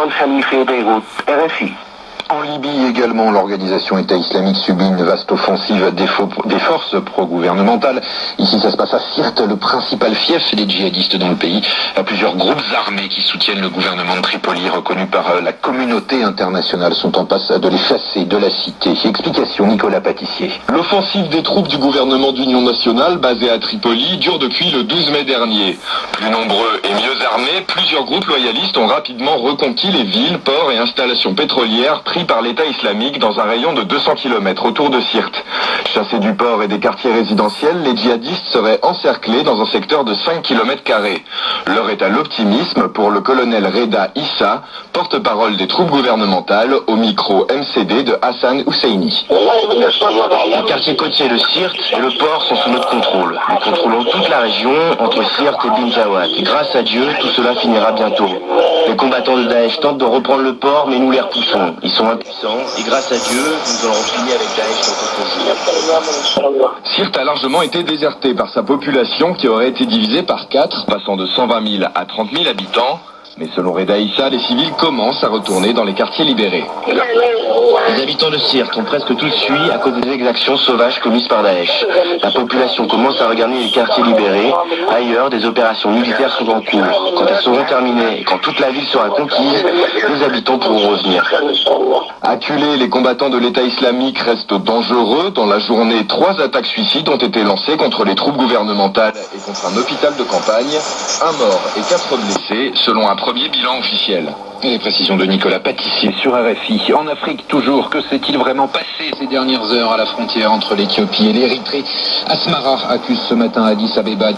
Ousmane Khalife, Beyrouth, RFI. En Libye également, l'organisation État islamique subit une vaste offensive des forces pro-gouvernementales. Ici, ça se passe à Sirte, le principal fief des djihadistes dans le pays. Plusieurs groupes armés qui soutiennent le gouvernement de Tripoli, reconnu par la communauté internationale, sont en passe de l'effacer de la cité. Explication, Nicolas Pâtissier. L'offensive des troupes du gouvernement d'union nationale, basée à Tripoli, dure depuis le 12 mai dernier. Plus nombreux et mieux armés, plusieurs groupes loyalistes ont rapidement reconquis les villes, ports et installations pétrolières pris par l'État islamique dans un rayon de 200 km autour de Sirte. Chassés du port et des quartiers résidentiels, les djihadistes seraient encerclés dans un secteur de 5 km². L'heure est à l'optimisme pour le colonel Reda Issa, porte-parole des troupes gouvernementales, au micro MCD de Hassan Husseini. Le quartier côtier de Sirte et le port sont sous notre contrôle. Nous contrôlons toute la région entre Sirte et Bin Jawad. Et grâce à Dieu, tout cela finira bientôt. Les combattants de Daesh tentent de reprendre le port, mais nous les repoussons. Ils sont impuissants, et grâce à Dieu, nous aurons fini avec Daesh dans quelques jours. Sirte a largement été désertée par sa population qui aurait été divisée par 4, passant de 120 000 à 30 000 habitants. Mais selon Reda Issa, les civils commencent à retourner dans les quartiers libérés. Les habitants de Sirte ont presque tous fui à cause des exactions sauvages commises par Daesh. La population commence à regagner les quartiers libérés. Ailleurs, des opérations militaires sont en cours. Quand elles seront terminées et quand toute la ville sera conquise, les habitants pourront revenir. Acculés, les combattants de l'État islamique restent dangereux. Dans la journée, 3 attaques suicides ont été lancées contre les troupes gouvernementales et contre un hôpital de campagne. 1 mort et 4 blessés, selon un premier bilan officiel. Et les précisions de Nicolas Pâtissier sur RFI. En Afrique toujours, que s'est-il vraiment passé ces dernières heures à la frontière entre l'Éthiopie et l'Érythrée? Asmara accuse ce matin Addis Abeba